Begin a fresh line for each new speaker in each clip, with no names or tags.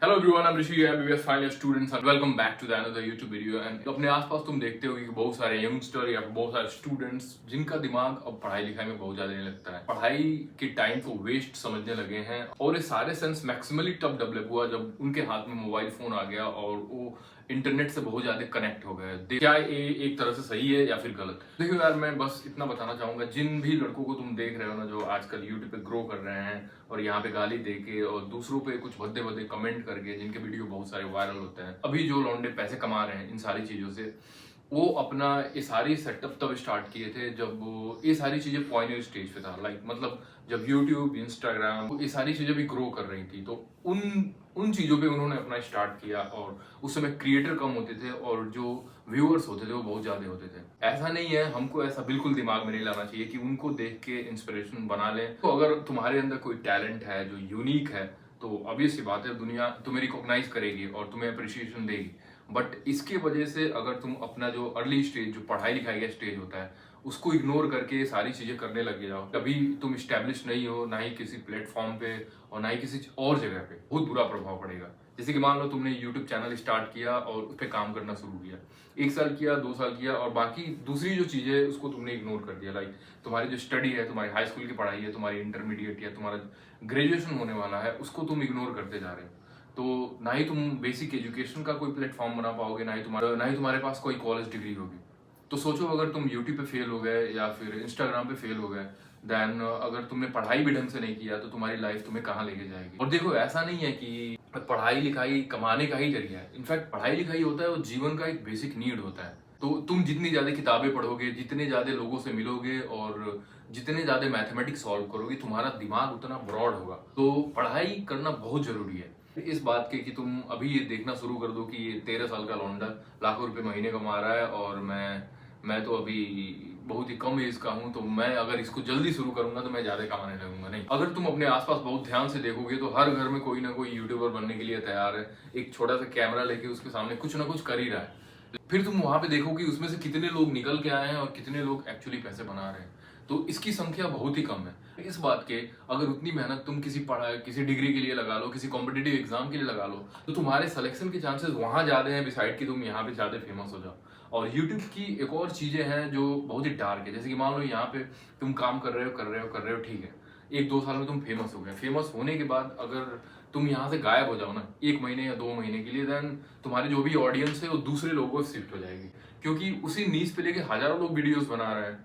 Hello everyone, I am Rishi MBBS final students and welcome back to the another YouTube video. एंड अपने आसपास तुम देखते हो कि बहुत सारे यंगस्टर या बहुत सारे स्टूडेंट्स जिनका दिमाग अब पढ़ाई लिखाई में बहुत ज्यादा नहीं लगता है, पढ़ाई के टाइम को वेस्ट समझने लगे हैं। और ये सारे सेंस मैक्सिमली तब डेवलप हुआ जब उनके हाथ में मोबाइल फोन आ गया और वो इंटरनेट से बहुत ज्यादा कनेक्ट हो गए। क्या ये एक तरह से सही है या फिर गलत? देखो यार, मैं बस इतना बताना चाहूंगा, जिन भी लड़कों को तुम देख रहे हो ना जो आजकल यूट्यूब पे ग्रो कर रहे हैं और यहाँ पे गाली देके और दूसरों पे कुछ भद्दे भद्दे कमेंट करके, जिनके वीडियो बहुत सारे वायरल होते हैं, अभी जो लौंडे पैसे कमा रहे हैं इन सारी चीजों से, वो अपना ये सारी सेटअप तब स्टार्ट किए थे जब वो ये सारी चीजें पॉइनियर स्टेज पे था। मतलब जब यूट्यूब, इंस्टाग्राम, ये सारी चीजें भी ग्रो कर रही थी, तो उन उन चीजों पे उन्होंने अपना स्टार्ट किया। और उस समय क्रिएटर कम होते थे और जो व्यूअर्स होते थे वो बहुत ज्यादा होते थे। ऐसा नहीं है, हमको ऐसा बिल्कुल दिमाग में नहीं लाना चाहिए कि उनको देख के इंस्पिरेशन बना लें। तो अगर तुम्हारे अंदर कोई टैलेंट है जो यूनिक है, तो ऑब्वियस सी बात है दुनिया तुम्हें रिकॉग्नाइज करेगी और तुम्हें अप्रिशिएशन देगी। बट इसके वजह से अगर तुम अपना जो अर्ली स्टेज, जो पढ़ाई लिखाई का स्टेज होता है, उसको इग्नोर करके सारी चीजें करने लगे जाओ, कभी तुम स्टैब्लिश नहीं हो, ना ही किसी प्लेटफॉर्म पे और ना ही किसी और जगह पे, बहुत बुरा प्रभाव पड़ेगा। जैसे कि मान लो तुमने यूट्यूब चैनल स्टार्ट किया और उस पर काम करना शुरू किया, 1 साल किया, 2 साल किया, और बाकी दूसरी जो चीजें है उसको तुमने इग्नोर कर दिया। तुम्हारी जो स्टडी है, तुम्हारी हाई स्कूल की पढ़ाई है, तुम्हारी इंटरमीडिएट या तुम्हारा ग्रेजुएशन होने वाला है, उसको तुम इग्नोर करते जा रहे हो। तो ना ही तुम बेसिक एजुकेशन का कोई प्लेटफॉर्म बना पाओगे, ना ही तुम्हारे पास कोई कॉलेज डिग्री होगी। तो सोचो, अगर तुम यूट्यूब पे फेल हो गए या फिर इंस्टाग्राम पे फेल हो गए, देन अगर तुमने पढ़ाई भी ढंग से नहीं किया तो तुम्हारी लाइफ तुम्हें कहाँ लेके जाएगी। और देखो, ऐसा नहीं है कि पढ़ाई लिखाई कमाने का ही जरिया है। इनफैक्ट पढ़ाई लिखाई होता है वो जीवन का एक बेसिक नीड होता है। तो तुम जितनी ज्यादा किताबें पढ़ोगे, जितने ज्यादा लोगों से मिलोगे और जितने ज्यादा मैथमेटिक्स सॉल्व करोगे, तुम्हारा दिमाग उतना ब्रॉड होगा। तो पढ़ाई करना बहुत जरूरी है। इस बात के कि तुम अभी ये देखना शुरू कर दो कि ये 13 साल का लौंडा लाखों रुपए महीने कमा रहा है और मैं तो अभी बहुत ही कम एज का हूँ, तो मैं अगर इसको जल्दी शुरू करूंगा तो मैं ज्यादा कमाने लगूंगा। नहीं, अगर तुम अपने आसपास बहुत ध्यान से देखोगे तो हर घर में कोई ना कोई यूट्यूबर बनने के लिए तैयार है, एक छोटा सा कैमरा लेके उसके सामने कुछ ना कुछ कर ही रहा है। फिर तुम वहां पे देखो कि उसमें से कितने लोग निकल के आए हैं और कितने लोग एक्चुअली पैसे बना रहे हैं। तो इसकी संख्या बहुत ही कम है। इस बात के अगर उतनी मेहनत तुम किसी डिग्री के लिए लगा लो, किसी कॉम्पिटेटिव एग्जाम के लिए लगा लो, तो तुम्हारे सिलेक्शन के चांसेस वहां ज्यादा हैं बिसाइड कि तुम यहाँ पे ज्यादा फेमस हो जाओ। और यूट्यूब की एक और चीजें हैं जो बहुत ही डार्क है। जैसे कि मान लो यहाँ पे तुम काम कर रहे हो, ठीक है, 1-2 साल में तुम फेमस हो गए। फेमस होने के बाद अगर तुम यहाँ से गायब हो जाओ ना 1 महीने या 2 महीने के लिए, देन तुम्हारी जो भी ऑडियंस है वो दूसरे लोगों को शिफ्ट हो जाएगी, क्योंकि उसी नीच पे लेके हजारों लोग वीडियोस बना रहे हैं।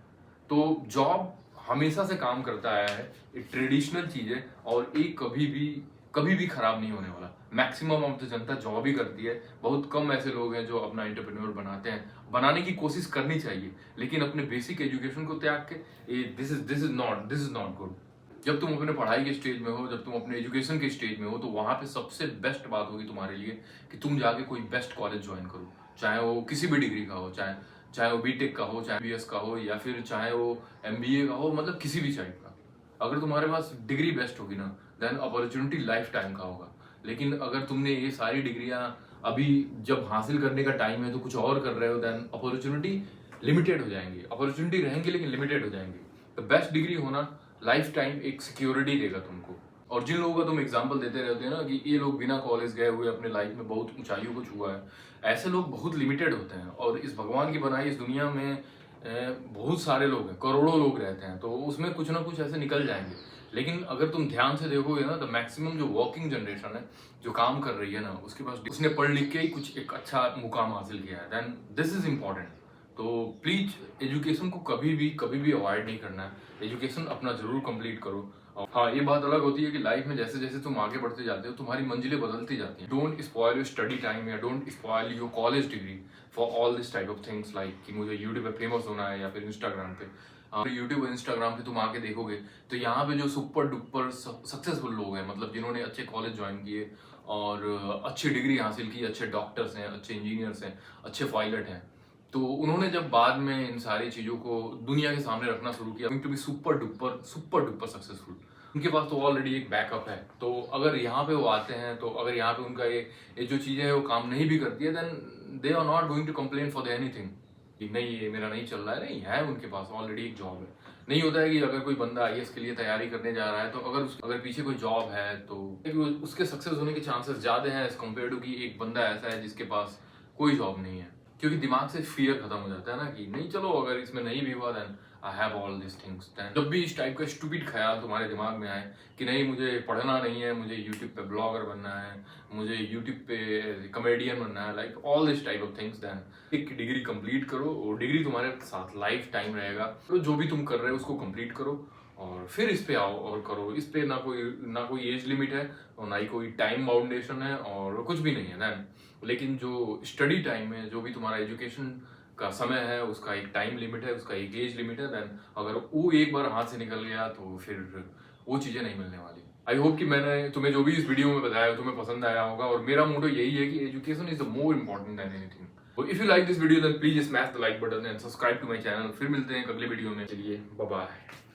तो जॉब हमेशा से काम करता आया है, एक ट्रेडिशनल चीज है और एक कभी भी खराब नहीं होने वाला। Maximum of the Janata job ही करती है। बहुत कम ऐसे लोग हैं जो अपना एंटरप्रेन्योर बनाते हैं। बनाने की कोशिश करनी चाहिए, लेकिन अपने बेसिक एजुकेशन को त्याग के दिस इज नॉट गुड। जब तुम अपने पढ़ाई के स्टेज में हो, जब तुम अपने एजुकेशन के स्टेज में हो, तो वहां पे सबसे बेस्ट बात होगी तुम्हारे लिए कि तुम जाके कोई बेस्ट कॉलेज ज्वाइन करो, चाहे वो किसी भी डिग्री का हो, चाहे चाहे वो बीटेक का हो, चाहे बीएस का हो, या फिर चाहे वो एमबीए का हो, मतलब किसी भी टाइप का। अगर तुम्हारे पास डिग्री बेस्ट होगी ना, देन अपॉर्चुनिटी लाइफ टाइम का होगा। लेकिन अगर तुमने ये सारी डिग्रियां अभी जब हासिल करने का टाइम है तो कुछ और कर रहे हो, देन अपॉर्चुनिटी लिमिटेड हो जाएंगी। अपॉर्चुनिटी रहेंगी लेकिन लिमिटेड हो जाएंगी। तो बेस्ट डिग्री होना लाइफ टाइम एक सिक्योरिटी देगा तुमको। और जिन लोगों का तुम एग्जाम्पल देते रहते हैं ना कि ये लोग बिना कॉलेज गए हुए अपने लाइफ में बहुत ऊंचाइयों को छुआ है, ऐसे लोग बहुत लिमिटेड होते हैं। और इस भगवान की बनाई इस दुनिया में बहुत सारे लोग हैं, करोड़ों लोग रहते हैं, तो उसमें कुछ ना कुछ ऐसे निकल जाएंगे। लेकिन अगर तुम ध्यान से देखोगे ना, तो मैक्सिमम जो वर्किंग जनरेशन है, जो काम कर रही है ना, उसके पास उसने पढ़ लिख के ही कुछ एक अच्छा मुकाम हासिल किया है, देन दिस इज इम्पोर्टेंट। तो प्लीज एजुकेशन को कभी भी अवॉइड नहीं करना है। एजुकेशन अपना जरूर कंप्लीट करो। और हाँ, ये बात अलग होती है कि लाइफ में जैसे जैसे तुम आगे बढ़ते जाते हो, तुम्हारी मंजिलें बदलती जाती हैं। Don't spoil your study time या don't spoil your college degree for all this type of things, like कि मुझे यूट्यूब पे फेमस होना है या फिर इंस्टाग्राम पे। यूट्यूब और इंस्टाग्राम पे तुम आके देखोगे तो यहाँ पे जो सुपर डुपर सक्सेसफुल लोग हैं, मतलब जिन्होंने अच्छे कॉलेज ज्वाइन किए और अच्छी डिग्री हासिल की, अच्छे डॉक्टर्स हैं, अच्छे इंजीनियर्स हैं, अच्छे पायलट हैं, तो उन्होंने जब बाद में इन सारी चीजों को दुनिया के सामने रखना शुरू किया, to be super duper successful, उनके पास तो ऑलरेडी एक बैकअप है। तो अगर यहाँ पे वो आते हैं, तो अगर यहाँ पे उनका ये जो चीजें है वो काम नहीं भी करती है, then they are not going to complain for the anything कि नहीं ये मेरा नहीं चल रहा है। नहीं है, उनके पास ऑलरेडी एक जॉब है। नहीं होता है कि अगर कोई बंदा आईएएस के लिए तैयारी करने जा रहा है तो अगर पीछे कोई जॉब है तो उसके सक्सेस होने के चांसेस ज्यादा हैं एज कम्पेयर टू कि एक बंदा ऐसा है जिसके पास कोई जॉब नहीं है। क्योंकि दिमाग से फियर खत्म हो जाता है ना कि नहीं चलो अगर इसमें नहीं भी हुआ then I have all this things. जब भी इस टाइप का स्टूपिड ख्याल तुम्हारे दिमाग में आए कि नहीं मुझे पढ़ना नहीं है, मुझे यूट्यूब पे ब्लॉगर बनना है, मुझे यूट्यूब पे कॉमेडियन बनना है, like all this type of things, then एक डिग्री कंप्लीट करो और डिग्री तुम्हारे साथ लाइफ टाइम रहेगा। तो जो भी तुम कर रहे हो उसको कंप्लीट करो और फिर इस पे आओ और करो। इस पे ना कोई एज लिमिट है और ना ही कोई टाइम बाउंडेशन है और कुछ भी नहीं है देन। लेकिन जो स्टडी टाइम है, जो भी तुम्हारा एजुकेशन का समय है, उसका एक टाइम लिमिट है, उसका एक एज लिमिट है। देन अगर वो एक बार हाथ से निकल गया तो फिर वो चीजें नहीं मिलने वाली। आई होप कि मैंने तुम्हें जो भी इस वीडियो में बताया तुम्हें पसंद आया होगा और मेरा मोटो यही है कि education is the more important than anything. If you like this video then please smash the like button and subscribe to my channel. फिर मिलते हैं अगले वीडियो में, चलिए बाय बाय।